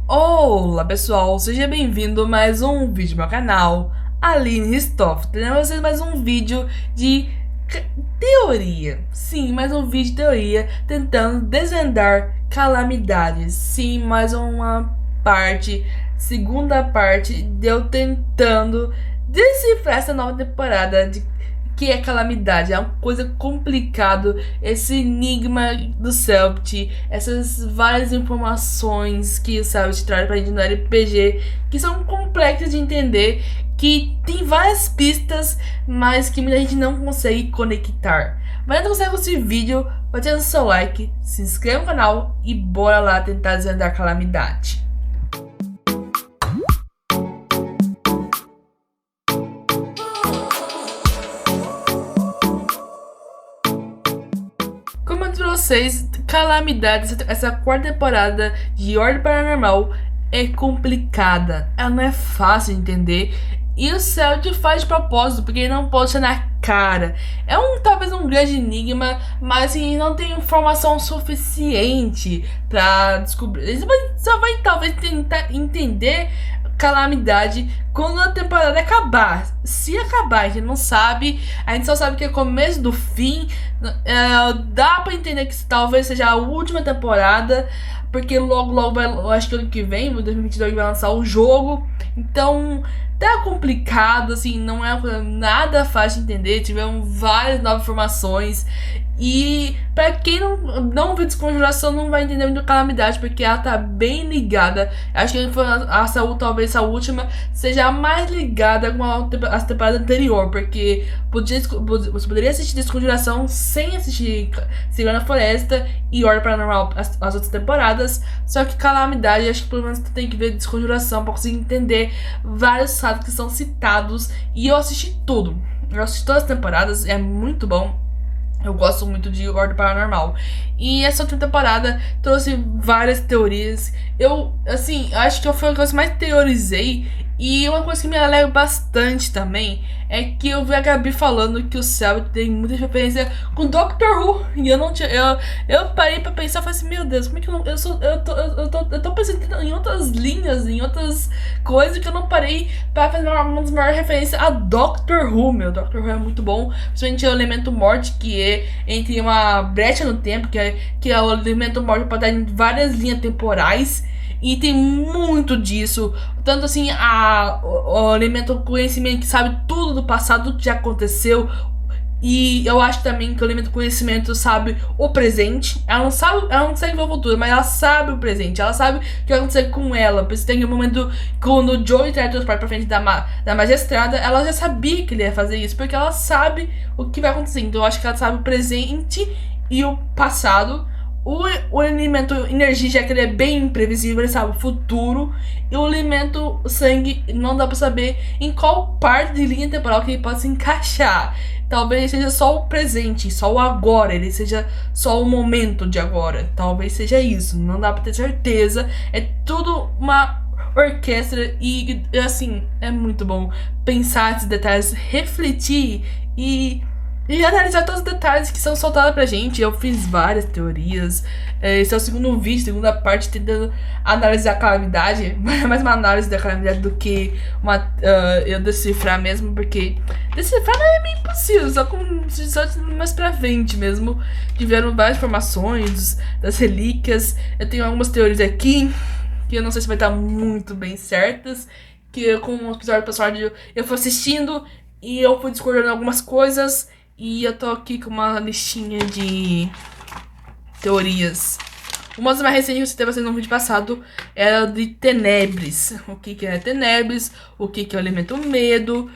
Olá pessoal, seja bem-vindo a mais um vídeo do meu canal, Aline Ristoff, trazendo vocês mais um vídeo de teoria. Sim, mais um vídeo de teoria tentando desvendar calamidades. Sim, mais uma parte, segunda parte de eu tentando decifrar essa nova temporada de que é calamidade. É uma coisa complicado esse enigma do Celpt, essas várias informações que o Celpt traz pra gente no RPG, que são complexas de entender, que tem várias pistas, mas que muita gente não consegue conectar. Mas antes de você com esse vídeo, batendo seu like, se inscreva no canal e bora lá tentar desvendar a calamidade. Como eu disse pra vocês, calamidade, essa quarta temporada de Ordem Paranormal é complicada. Ela não é fácil de entender. E o Celtic faz de propósito, porque ele não pode ser na cara. É talvez um grande enigma, mas assim, não tem informação suficiente pra descobrir. Você só vai talvez tentar entender calamidade quando a temporada acabar. Se acabar, a gente não sabe. A gente só sabe que é começo do fim. Dá pra entender que talvez seja a última temporada, porque logo vai, eu acho que ano que vem, 2022, vai lançar o jogo. Então tá complicado, assim, não é nada fácil de entender. Tivemos várias novas informações. E pra quem não viu Desconjuração, não vai entender muito Calamidade, porque ela tá bem ligada. Acho que foi talvez a última seja a mais ligada com a temporada anterior, porque você poderia assistir Desconjuração sem assistir Segunda Floresta e Ordem Paranormal as outras temporadas. Só que Calamidade, acho que pelo menos tu tem que ver Desconjuração pra conseguir entender vários fatos que são citados. E eu assisti tudo. Eu assisti todas as temporadas, é muito bom. Eu gosto muito de Ordem Paranormal. E essa outra temporada trouxe várias teorias. Eu, assim, acho que foi a coisa que eu mais teorizei. E uma coisa que me alegra bastante também é que eu vi a Gabi falando que o céu tem muita referência com Doctor Who. E eu não tinha. Eu parei pra pensar e falei assim, meu Deus, como é que eu não. Eu tô pensando em outras linhas, em outras coisas que eu não parei pra fazer uma das maiores referências a Doctor Who, meu. Doctor Who é muito bom. Principalmente o elemento morte, que é entre uma brecha no tempo, que é o elemento morte pode dar em várias linhas temporais. E tem muito disso. Tanto assim, o elemento conhecimento que sabe tudo do passado, tudo que já aconteceu. E eu acho também que o elemento conhecimento sabe o presente. Ela não sabe ver o futuro, mas ela sabe o presente. Ela sabe o que vai acontecer com ela. Por isso tem um momento quando o Joey teletransporta pra frente da magistrada, ela já sabia que ele ia fazer isso, porque ela sabe o que vai acontecer. Então eu acho que ela sabe o presente e o passado. O elemento energia, já que ele é bem imprevisível, ele sabe o futuro. E o elemento sangue, não dá pra saber em qual parte de linha temporal que ele pode se encaixar. Talvez ele seja só o presente, só o agora, ele seja só o momento de agora. Talvez seja isso, não dá pra ter certeza. É tudo uma orquestra e, assim, é muito bom pensar esses detalhes, refletir e analisar todos os detalhes que são soltados pra gente. Eu fiz várias teorias. Esse é o segundo vídeo, segunda parte, tentando analisar a calamidade. Mais uma análise da calamidade do que eu decifrar mesmo, porque decifrar não é meio impossível, só mais pra frente mesmo. Tiveram várias informações das relíquias. Eu tenho algumas teorias aqui que eu não sei se vai estar muito bem certas. Que com o episódio eu fui assistindo e eu fui discordando algumas coisas. E eu tô aqui com uma listinha de teorias. Uma das mais recentes que eu citei vocês no vídeo passado era de Tenebres. O que é Tenebres, o que é o elemento medo.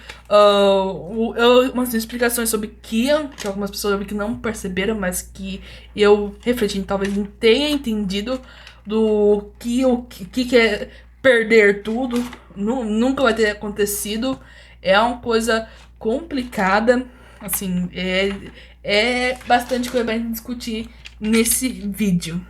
Umas explicações sobre Kian, que algumas pessoas eu vi que não perceberam, mas que eu refletindo talvez não tenha entendido. Do o que é perder tudo. Nunca vai ter acontecido. É uma coisa complicada. Assim, é bastante coisa pra gente discutir nesse vídeo.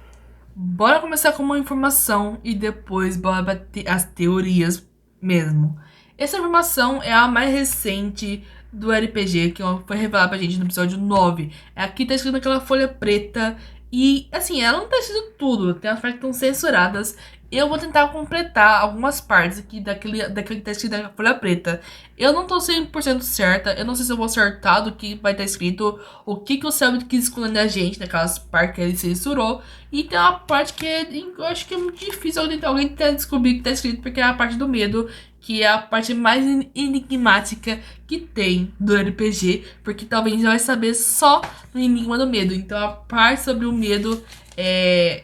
Bora começar com uma informação e depois bora bater as teorias mesmo. Essa informação é a mais recente do RPG, que foi revelada pra gente no episódio 9. Aqui tá escrito naquela folha preta. E, assim, ela não tá escrito tudo. Tem as partes que estão censuradas. Eu vou tentar completar algumas partes aqui daquele que tá escrito na folha preta. Eu não tô 100% certa. Eu não sei se eu vou acertar do que vai estar escrito. O que o Selbit quis esconder da gente, naquelas partes que ele censurou. E tem uma parte que eu acho que é muito difícil alguém tentar descobrir o que tá escrito. Porque é a parte do medo. Que é a parte mais enigmática que tem do RPG. Porque talvez a gente vai saber só no Enigma do Medo. Então a parte sobre o medo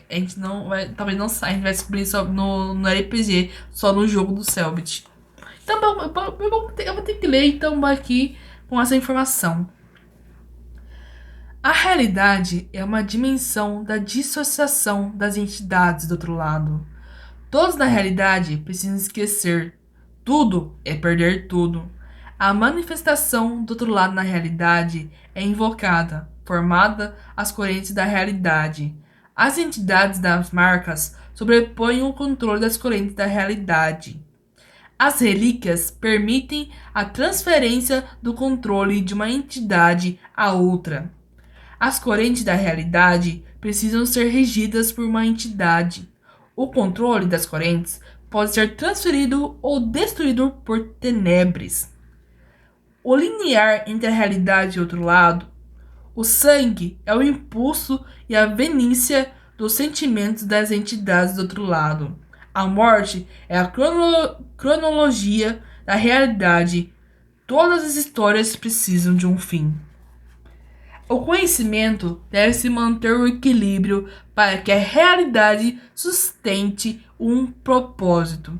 a gente não vai, talvez não saia, a gente vai descobrir só no RPG, só no jogo do Selbit. Então eu vou ter que ler então aqui com essa informação. A realidade é uma dimensão da dissociação das entidades do outro lado. Todos na realidade precisam esquecer. Tudo é perder tudo. A manifestação do outro lado na realidade é invocada, formada as correntes da realidade. As entidades das marcas sobrepõem o controle das correntes da realidade. As relíquias permitem a transferência do controle de uma entidade a outra. As correntes da realidade precisam ser regidas por uma entidade. O controle das correntes pode ser transferido ou destruído por tenebres. O linear entre a realidade e outro lado, o sangue é o impulso e a venícia dos sentimentos das entidades do outro lado. A morte é a cronologia da realidade. Todas as histórias precisam de um fim. O conhecimento deve se manter o equilíbrio para que a realidade sustente um propósito.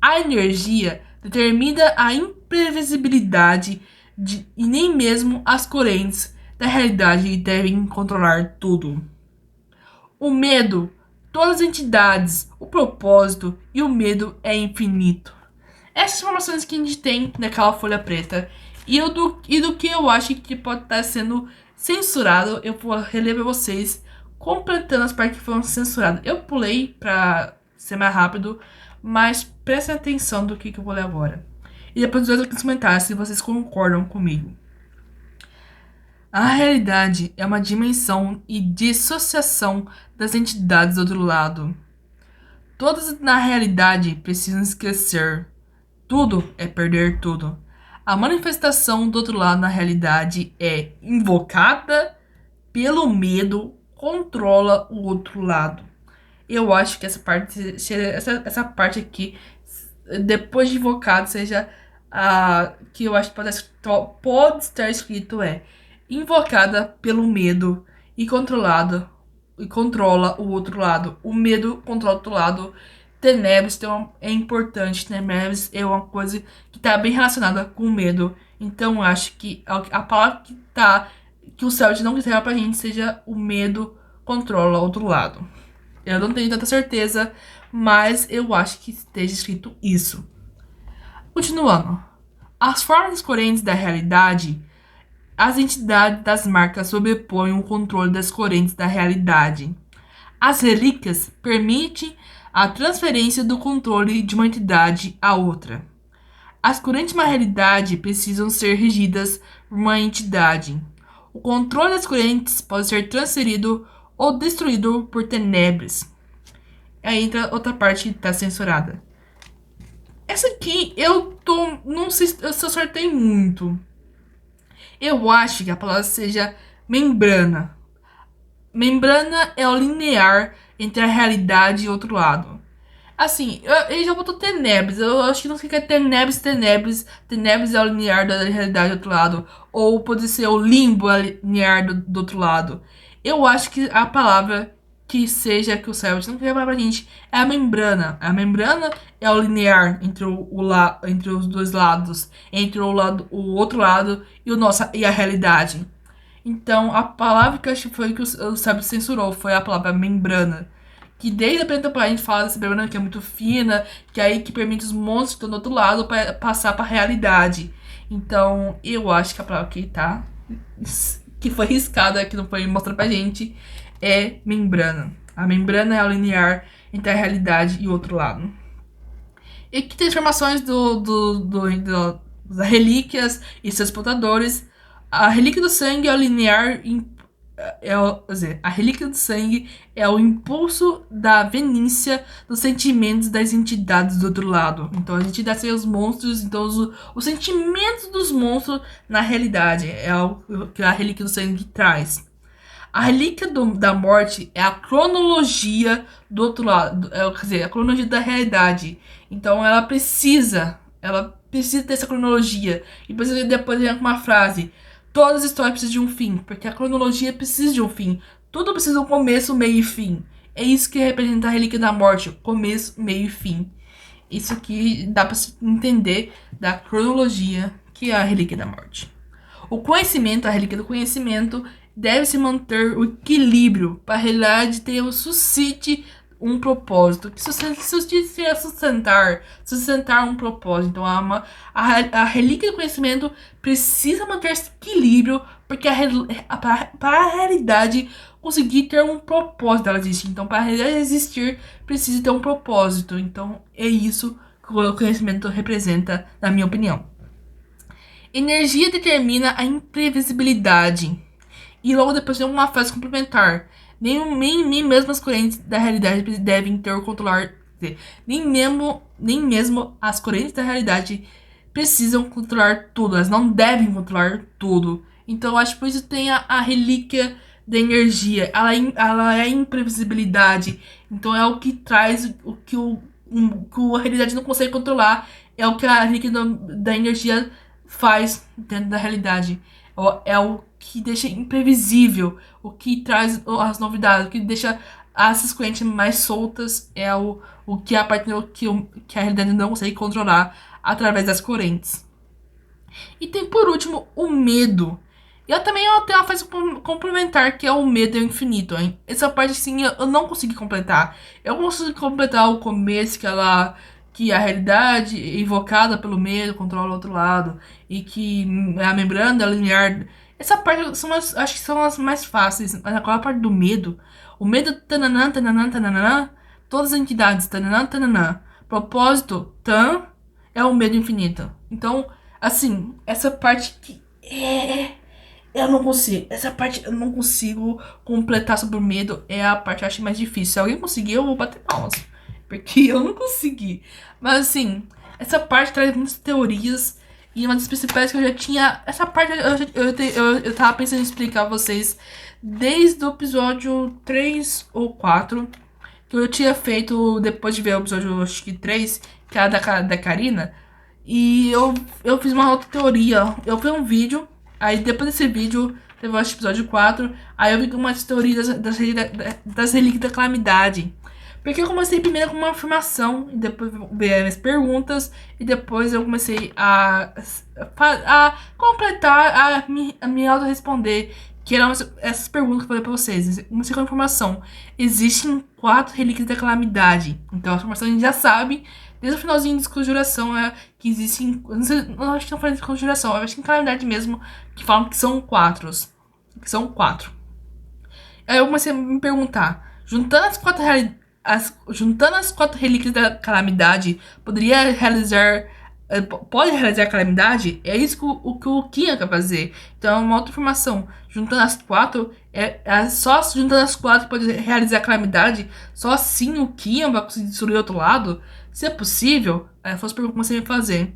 A energia determina a imprevisibilidade e nem mesmo as correntes da realidade devem controlar tudo. O medo, todas as entidades, o propósito e o medo é infinito. Essas informações que a gente tem naquela folha preta e do que eu acho que pode estar sendo censurado, eu vou reler pra vocês, completando as partes que foram censuradas. Eu pulei pra ser mais rápido, mas prestem atenção do que eu vou ler agora. E depois os outros comentários se vocês concordam comigo. A realidade é uma dimensão e dissociação das entidades do outro lado. Todas na realidade precisam esquecer. Tudo é perder tudo. A manifestação do outro lado na realidade é invocada pelo medo, controla o outro lado. Eu acho que essa parte aqui, depois de invocado, seja a que eu acho que pode estar escrito invocada pelo medo e controlada e controla o outro lado. O medo controla o outro lado. Tenebres é importante. Tenebres é uma coisa que está bem relacionada com o medo. Então eu acho que a palavra que o Selbit não quiser pra gente seja o medo controla o outro lado. Eu não tenho tanta certeza, mas eu acho que esteja escrito isso. Continuando. As formas correntes da realidade, as entidades das marcas sobrepõem o controle das correntes da realidade. As relíquias permitem a transferência do controle de uma entidade a outra. As correntes de uma realidade precisam ser regidas por uma entidade. O controle das correntes pode ser transferido ou destruído por tenebres. Aí entra outra parte que está censurada. Essa aqui não sei se eu acertei muito. Eu acho que a palavra seja membrana. Membrana é o linear entre a realidade e outro lado. Assim, ele já botou tenebres. Eu acho que não fica tenebres. Tenebres é o linear da realidade do outro lado. Ou pode ser o limbo linear do outro lado. Eu acho que a palavra que seja que o Selbit não quer falar pra gente é a membrana. A membrana é o linear entre entre os dois lados. Entre o outro lado e a realidade. Então, a palavra que eu acho que foi que o Selbit censurou foi a palavra membrana. Que desde a primeira temporada a gente fala dessa membrana que é muito fina, que é aí que permite os monstros que estão do outro lado para passar para a realidade. Então, eu acho que a palavra que foi riscada, que não foi mostrada pra gente, é membrana. A membrana é o linear entre a realidade e o outro lado. E aqui tem informações das relíquias e seus portadores. A relíquia do sangue é o linear quer dizer, a relíquia do sangue é o impulso da venícia dos sentimentos das entidades do outro lado. Então, as entidades são os monstros, então os sentimentos dos monstros na realidade é o que a relíquia do sangue traz. A relíquia da morte é a cronologia do outro lado, quer dizer, a cronologia da realidade. Então, ela precisa ter essa cronologia. E depois vem uma frase: todas as histórias precisam de um fim, porque a cronologia precisa de um fim. Tudo precisa de um começo, meio e fim. É isso que representa a relíquia da morte: começo, meio e fim. Isso aqui dá pra se entender da cronologia que é a relíquia da morte. O conhecimento, a relíquia do conhecimento, deve se manter o equilíbrio para a realidade ter o suscite um propósito. Que suscite é sustentar um propósito. Então, a relíquia do conhecimento precisa manter esse equilíbrio porque para a realidade conseguir ter um propósito dela existir. Então, para a realidade existir, precisa ter um propósito. Então, é isso que o conhecimento representa, na minha opinião. Energia determina a imprevisibilidade. E logo depois tem uma fase complementar. Nem mesmo as correntes da realidade devem ter o controlar. Nem mesmo as correntes da realidade precisam controlar tudo. Elas não devem controlar tudo. Então eu acho que por isso tem a relíquia da energia. Ela é a imprevisibilidade. Então é o que traz o que a realidade não consegue controlar. É o que a relíquia da energia faz dentro da realidade. É o que deixa imprevisível, o que traz as novidades, o que deixa essas correntes mais soltas é o que a parte que a realidade não consegue controlar através das correntes. E tem por último o medo. E eu tenho uma fase complementar que é o medo é o infinito, hein? Essa parte sim eu não consegui completar. Eu consegui completar o começo que a realidade invocada pelo medo controla o outro lado e que a membrana linear. Essa parte acho que são as mais fáceis, mas agora a parte do medo, o medo tananã, tananã, tananã, todas as entidades tananã, tananã, propósito tan é o medo infinito. Então, assim, essa parte que eu não consigo. Essa parte eu não consigo completar sobre o medo. É a parte que eu acho mais difícil. Se alguém conseguir, eu vou bater palmas. Porque eu não consegui. Mas assim, essa parte traz muitas teorias. E uma das principais que eu já tinha. Essa parte eu tava pensando em explicar a vocês desde o episódio 3 ou 4. Que eu tinha feito depois de ver o episódio, acho que 3, que era da Karina. E eu fiz uma outra teoria. Eu fiz um vídeo. Aí depois desse vídeo, teve o episódio 4. Aí eu vi umas teorias das relíquias da calamidade. Porque eu comecei primeiro com uma afirmação, e depois veio as perguntas, e depois eu comecei a completar, a me auto-responder, que eram essas perguntas que eu falei pra vocês. Comecei com a informação. Existem 4 relíquias da calamidade. Então a informação a gente já sabe, desde o finalzinho de Desconjuração, que existem. Não acho que não falei de Desconjuração, eu acho que em calamidade mesmo, que falam que são 4. Que são 4. Aí eu comecei a me perguntar, juntando as 4 relíquias da calamidade, pode realizar a calamidade? É isso que o Kian quer fazer. Então, é uma outra informação. Juntando as 4, só juntando as 4 pode realizar a calamidade. Só assim o Kian vai conseguir destruir o outro lado. Se é possível, foi as perguntas que eu comecei a fazer.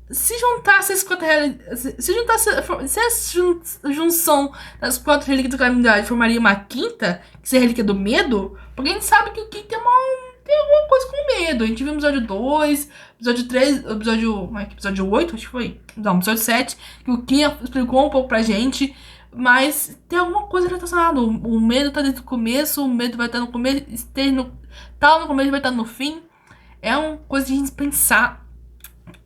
Se juntasse as 4 se a junção das 4 relíquias da calamidade formaria uma quinta, que seria a relíquia do medo, porque a gente sabe que o Kim tem alguma coisa com medo. A gente viu no episódio 2, episódio 3, episódio 8, acho que foi. Não, episódio 7, que o Kim explicou um pouco pra gente. Mas tem alguma coisa relacionada. O medo tá desde o começo, o medo vai estar no começo, tá no começo vai estar no fim. É uma coisa de a gente pensar.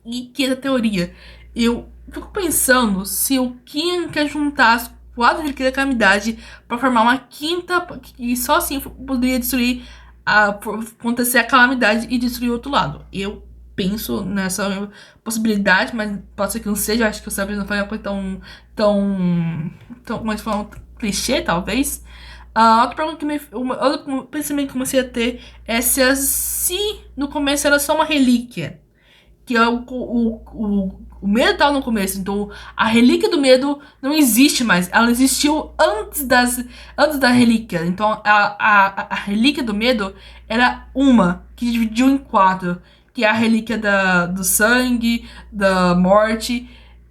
E que é a teoria. Eu fico pensando se o Kian quer juntar as 4 relíquias da calamidade pra formar uma quinta, e só assim poderia destruir acontecer a calamidade e destruir o outro lado. Eu penso nessa possibilidade, mas pode ser que não seja. Eu acho que o Sabrina não foi uma coisa tão como é que fala, clichê, talvez. Outra pergunta outro pensamento que comecei a ter é se no começo era só uma relíquia. que é o medo tá no começo. Então, a relíquia do medo não existe mais. Ela existiu antes da relíquia. Então, a relíquia do medo era uma, que dividiu em quatro. Que é a relíquia do sangue, da morte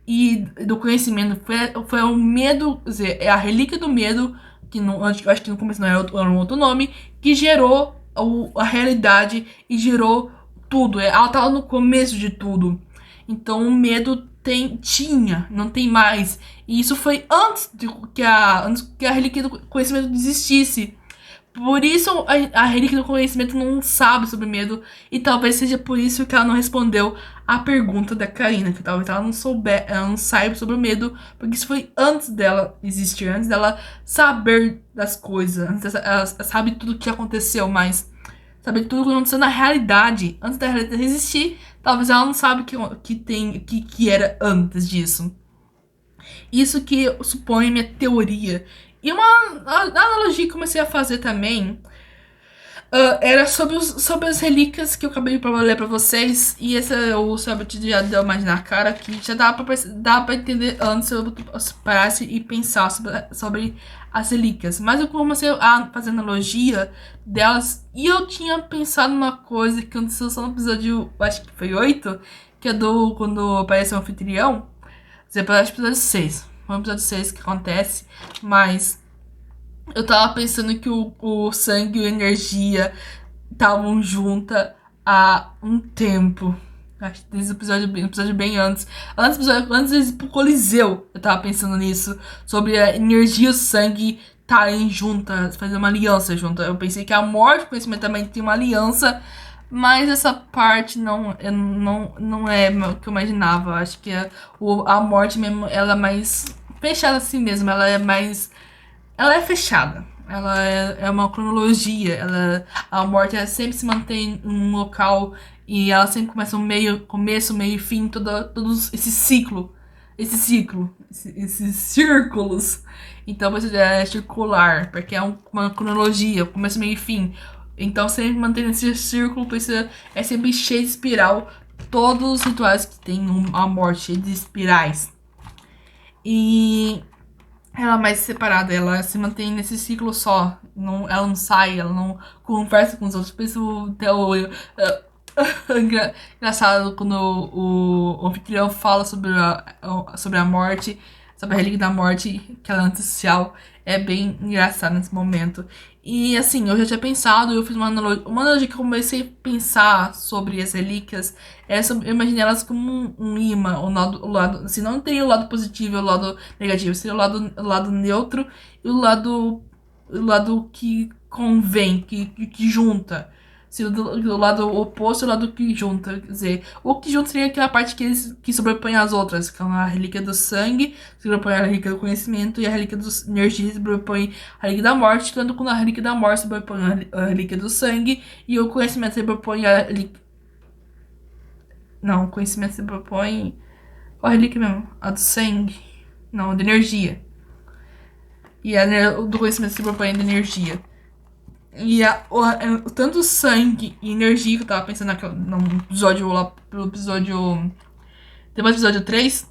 e do conhecimento. Foi o medo, quer dizer, é a relíquia do medo, que acho que no começo não era um outro nome, que gerou a realidade e gerou tudo. Ela tava no começo de tudo. Então o medo tinha, não tem mais. E isso foi antes que a relíquia do conhecimento existisse. Por isso a relíquia do conhecimento não sabe sobre medo. E talvez seja por isso que ela não respondeu a pergunta da Karina. Que talvez ela não saiba sobre o medo. Porque isso foi antes dela existir, antes dela saber das coisas. Antes ela sabe tudo o que aconteceu, mas saber tudo o que aconteceu na realidade. Antes da realidade existir, talvez ela não sabe que era antes disso. Isso que supõe minha teoria. E uma analogia que comecei a fazer também era sobre as relíquias que eu acabei de ler pra vocês. E esse o Sabot já deu mais na cara que já dá pra entender antes se eu parasse e pensar sobre as relíquias. Mas eu comecei a fazer analogia delas e eu tinha pensado numa coisa que aconteceu só no episódio, acho que foi 8, que é quando aparece o anfitrião. Episódio 6. Foi no episódio 6 que acontece, mas eu tava pensando que o sangue e a energia estavam juntas há um tempo. Acho que desde o episódio bem antes. Antes de ir pro Coliseu, eu tava pensando nisso. Sobre a energia e o sangue estarem juntas, fazer uma aliança junto. Eu pensei que a morte e o conhecimento também tem uma aliança. Mas essa parte não é o que eu imaginava. Acho que a morte mesmo, ela é mais fechada assim mesmo. Ela é fechada. Ela é uma cronologia. A morte ela sempre se mantém em um local e ela sempre começa começo, meio e fim, todos esse ciclo. Esses círculos. Então você é circular, porque é uma cronologia, começo, meio e fim. Então sempre mantendo esse círculo, é sempre cheio de espiral. Todos os rituais que tem a morte, cheio de espirais. E ela é mais separada, ela se mantém nesse ciclo só. Ela não sai, ela não conversa com os outros. Penso até engraçado quando o anfitrião fala sobre a morte, sobre a relíquia da morte, que ela é antissocial. É bem engraçado nesse momento. E assim, eu já tinha pensado, eu fiz uma analogia que eu comecei a pensar sobre as relíquias. Eu imaginei elas como um imã, o lado, assim, não teria o lado positivo e o lado negativo, seria o lado neutro e o lado que convém, que junta. Se do lado oposto, o lado que junta. Quer dizer, o que junta seria aquela parte que sobrepõe as outras, que é a relíquia do sangue, sobrepõe a relíquia do conhecimento, e a relíquia das energias sobrepõe a relíquia da morte, tanto quando a relíquia da morte sobrepõe a relíquia do sangue, e o conhecimento sobrepõe a relíquia. Não, o conhecimento sobrepõe. Qual a relíquia mesmo? A do sangue. Não, da energia. E o do conhecimento sobrepõe a da energia. E tanto sangue e energia que eu tava pensando no episódio lá, pelo episódio. Depois do episódio 3,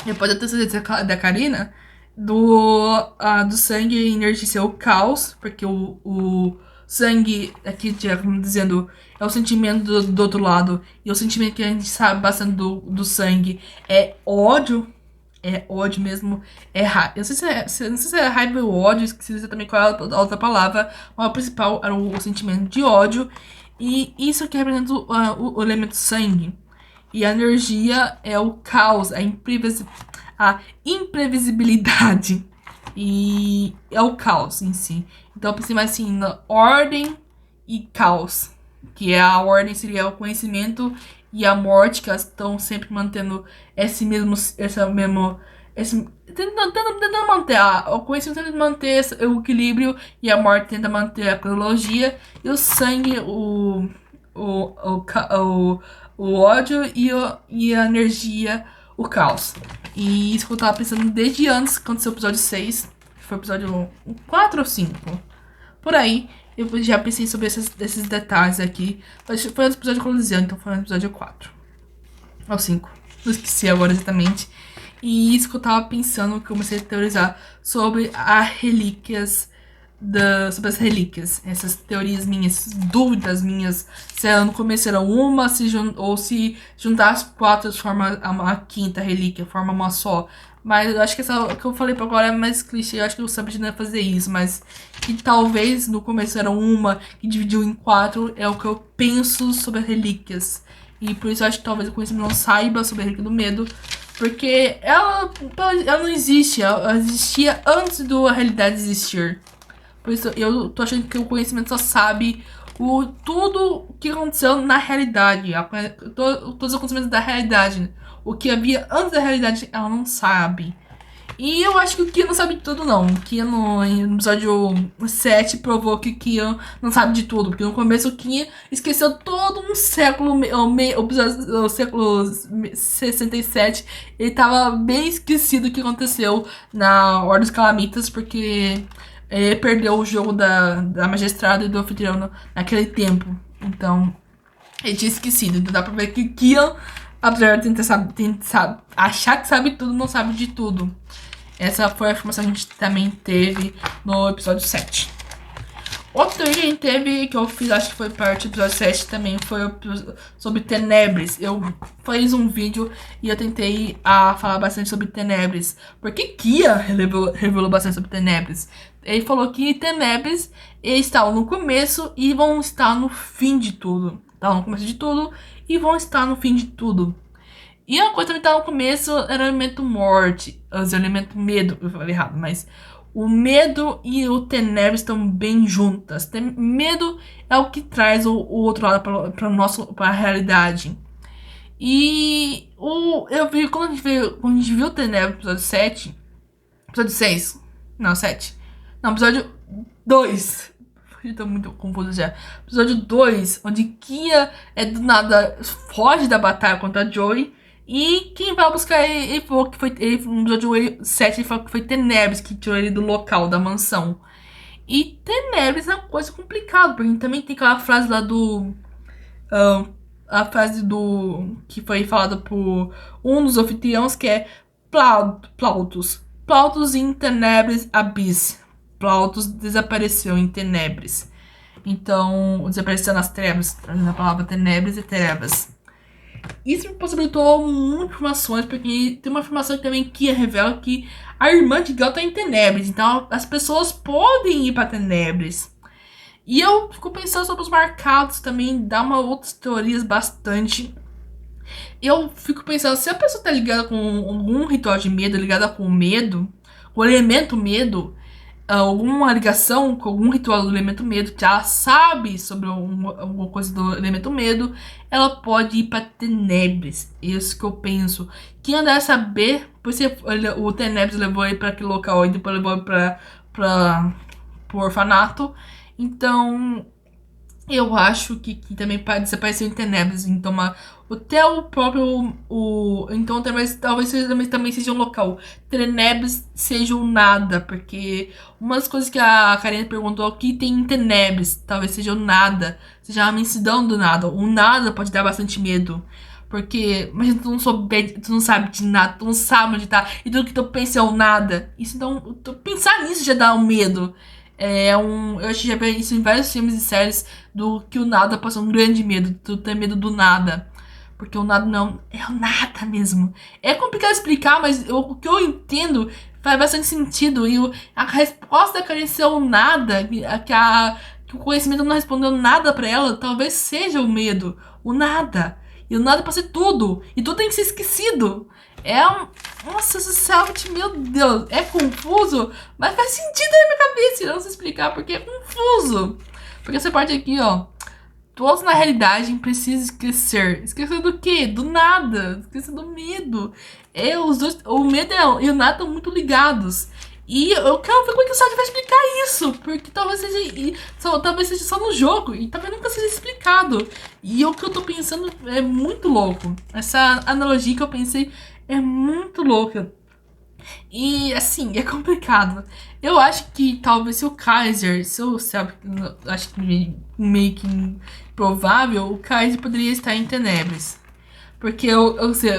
depois da terceira da Karina, do sangue e energia ser o caos, porque o sangue, aqui dizendo, é o sentimento do outro lado, e o sentimento que a gente sabe bastante do sangue é ódio. É ódio mesmo, é raiva. Eu não sei se é raiva ou ódio, esqueci exatamente qual é a outra palavra, mas o principal era o sentimento de ódio. E isso que representa o elemento sangue. E a energia é o caos, a imprevisibilidade. E é o caos em si. Então eu pensei mais assim, na ordem e caos. Que é a ordem seria o conhecimento e a morte, que elas estão sempre mantendo tentando manter o conhecimento tenta manter o equilíbrio e a morte tenta manter a cronologia e o sangue, o ódio e a energia, o caos. E isso que eu tava pensando desde antes, quando aconteceu o episódio 6, que foi o episódio 4 ou 5, por aí. Eu já pensei sobre esses detalhes aqui. Foi no episódio Coliseu, então foi no episódio 4. Ou 5. Não esqueci agora exatamente. E isso que eu tava pensando, que eu comecei a teorizar sobre as relíquias. Sobre as relíquias. Essas teorias minhas, essas dúvidas minhas. Se ela no começo era uma, ou se juntar as 4 forma a quinta relíquia, forma uma só. Mas eu acho que essa que eu falei pra agora é mais clichê. Eu acho que o Sabine ia fazer isso. Mas que talvez no começo era uma que dividiu em 4. É o que eu penso sobre as relíquias. E por isso eu acho que talvez o conhecimento não saiba sobre a relíquia do medo. Porque ela não existe. Ela existia antes da realidade existir. Por isso eu tô achando que o conhecimento só sabe tudo o que aconteceu na realidade. Todos os acontecimentos da realidade. O que havia antes da realidade, ela não sabe. E eu acho que o Kian não sabe de tudo, não. O Kian no episódio 7 provou que o Kian não sabe de tudo. Porque no começo o Kian esqueceu todo um século, o século 67. Ele tava bem esquecido do que aconteceu na Ordem dos Calamitas, porque ele perdeu o jogo da Magistrada e do Anfitrião naquele tempo. Então, ele tinha esquecido. Então dá pra ver que o Kian, apesar de tentar achar que sabe tudo, não sabe de tudo. Essa foi a informação que a gente também teve no episódio 7. Outro que a gente teve, que eu fiz, acho que foi parte do episódio 7 também, foi sobre Tenebres. Eu fiz um vídeo e eu tentei falar bastante sobre Tenebres. Porque Kia revelou bastante sobre Tenebres. Ele falou que Tenebres estavam no começo e vão estar no fim de tudo. Estavam no começo de tudo e vão estar no fim de tudo. E uma coisa também que estava no começo era o elemento morte, o elemento medo, eu falei errado, mas o medo e o Tenebres estão bem juntas. Medo é o que traz o outro lado para a realidade. E eu vi, quando a gente viu o Tenebres no episódio 7, episódio 6, não, 7, não, episódio 2, eu tô muito confuso já. Episódio 2, onde Kia do nada foge da batalha contra a Joey. E quem vai buscar ele falou que foi. No episódio 7 ele falou que foi Tenebres que tirou ele do local, da mansão. E Tenebres é uma coisa complicada, porque também tem aquela frase lá do. A frase do. Que foi falada por um dos anfitriões, que é Plautus. Plautus in Tenebres Abyss. Plautus desapareceu em Tenebres. Então, desapareceu nas trevas, trazendo a palavra Tenebres e Trevas. Isso me possibilitou muitas informações, porque tem uma informação também que revela que a irmã de Gal tá em Tenebres. Então as pessoas podem ir pra Tenebres. E eu fico pensando sobre os marcados também, dá uma outras teorias bastante. Eu fico pensando, se a pessoa tá ligada com algum ritual de medo, ligada com o medo, com o elemento medo, alguma ligação com algum ritual do elemento medo, que ela sabe sobre alguma coisa do elemento medo, ela pode ir pra Tenebres. Isso que eu penso. Quem andar saber, por isso o Tenebres levou ele pra aquele local e depois levou ele pro orfanato. Então, eu acho que também pode desaparecer em Tenebres. Então, até o próprio. Então, talvez também seja um local. Tenebres seja um nada. Porque uma das coisas que a Karine perguntou aqui tem em Tenebres. Talvez seja o nada. Seja a imensidão do nada. O nada pode dar bastante medo. Porque, imagina, tu não sabe de nada, tu não sabe onde tá. E tudo que tu pensa é o nada. Isso então, pensar nisso já dá um medo. Eu acho que já vi isso em vários filmes e séries do que o nada passa um grande medo. Tu tem medo do nada. Porque o nada não é o nada mesmo. É complicado explicar, mas o que eu entendo faz bastante sentido. E a resposta da Clarice é o nada, que o conhecimento não respondeu nada pra ela, talvez seja o medo. O nada. E o nada pode ser tudo. E tudo tem que ser esquecido. Nossa, Society, meu Deus, é confuso, mas faz sentido na minha cabeça. Eu não sei explicar porque é confuso. Porque essa parte aqui, ó. Todos na realidade precisam esquecer. Esquecer do quê? Do nada. Esquecer do medo. Os dois, o medo e o nada estão muito ligados. E eu quero ver como é que o site vai explicar isso. Porque talvez seja só no jogo. E talvez nunca seja explicado. E o que eu tô pensando é muito louco. Essa analogia que eu pensei é muito louca. E assim, é complicado. Eu acho que talvez se o Kaiser, acho que meio que improvável, o Kaiser poderia estar em Tenebres. Porque eu sei,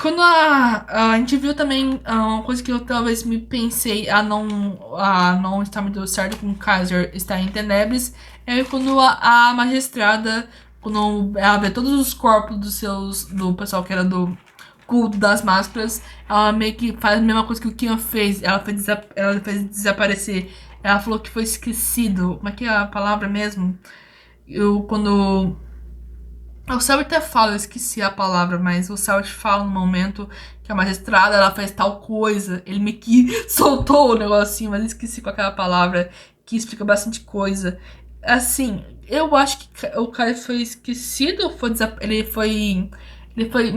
quando a gente viu também uma coisa que eu talvez me pensei a não estar me dando certo com o Kaiser estar em Tenebres, é quando a magistrada, quando ela vê todos os corpos do pessoal que era do culto das máscaras, ela meio que faz a mesma coisa que o Kian fez, ela fez desaparecer. Ela falou que foi esquecido. Como é que é a palavra mesmo? Quando o Celt até fala, eu esqueci a palavra, mas o Celt fala no momento que a magistrada ela fez tal coisa. Ele meio que soltou o negocinho, mas eu esqueci qual que é a palavra que explica bastante coisa. Assim, eu acho que o cara foi esquecido, ele foi. Ele foi.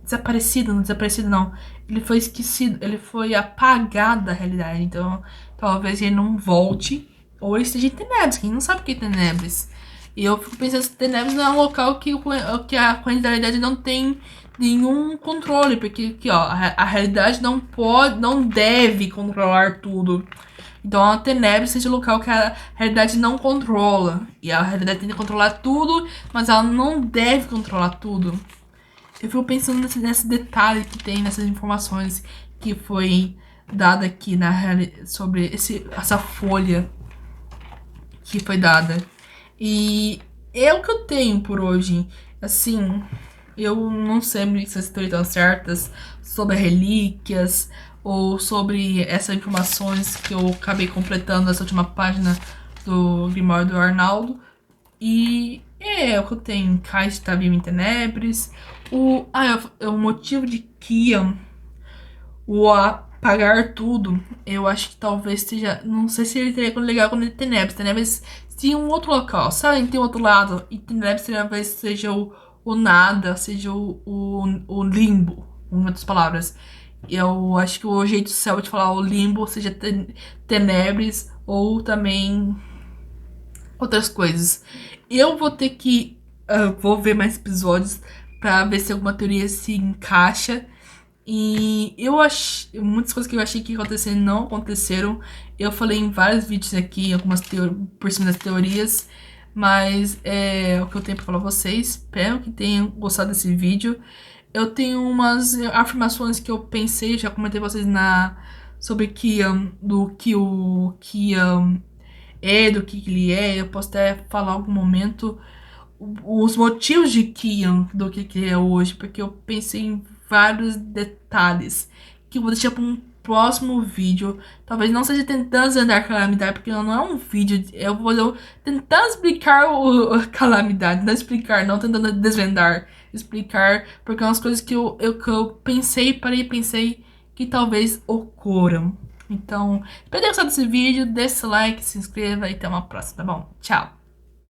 Desaparecido, não desaparecido não. Ele foi esquecido, ele foi apagado da realidade. Então, talvez ele não volte. Ou ele esteja em Tenebres, quem não sabe o que é Tenebres. E eu fico pensando se Tenebres não é um local que a realidade não tem nenhum controle, porque aqui, ó, a realidade não pode, não deve controlar tudo. Então a Tenebres seja o local que a realidade não controla. E a realidade tem que controlar tudo, mas ela não deve controlar tudo. Eu fico pensando nesse detalhe que tem nessas informações que foi dada aqui sobre essa folha que foi dada. E é o que eu tenho por hoje. Assim, eu não sei se as teorias estão certas sobre relíquias ou sobre essas informações que eu acabei completando nessa última página do Grimório do Arnaldo. E é o que eu tenho. Kai está vivo em Tenebres. O motivo de Kian o apagar tudo, eu acho que talvez seja. Não sei se ele teria legal quando ele tem Tenebres. Tenebres tinha um outro local, sabe? Tem outro lado. E Tenebres talvez seja o nada, seja o limbo, em outras palavras. Eu acho que o jeito certo de falar o limbo seja Tenebres ou também outras coisas. Eu vou ter que. Vou ver mais episódios pra ver se alguma teoria se encaixa. E eu achei. Muitas coisas que eu achei que ia acontecer não aconteceram. Eu falei em vários vídeos aqui, algumas por cima das teorias. Mas é o que eu tenho pra falar pra vocês. Espero que tenham gostado desse vídeo. Eu tenho umas afirmações que eu pensei, já comentei com vocês sobre do que o Kian é, do que ele é. Eu posso até falar em algum momento os motivos de Kian do que ele é hoje, porque eu pensei em vários detalhes que eu vou deixar para um próximo vídeo. Talvez não seja tentando desvendar calamidade, porque não é um vídeo. Eu vou tentar explicar a calamidade, não explicar, não tentando desvendar, explicar, porque é umas coisas que que eu pensei, parei e pensei que talvez ocorram. Então, espero ter gostado desse vídeo, deixe seu like, se inscreva e até uma próxima, tá bom? Tchau!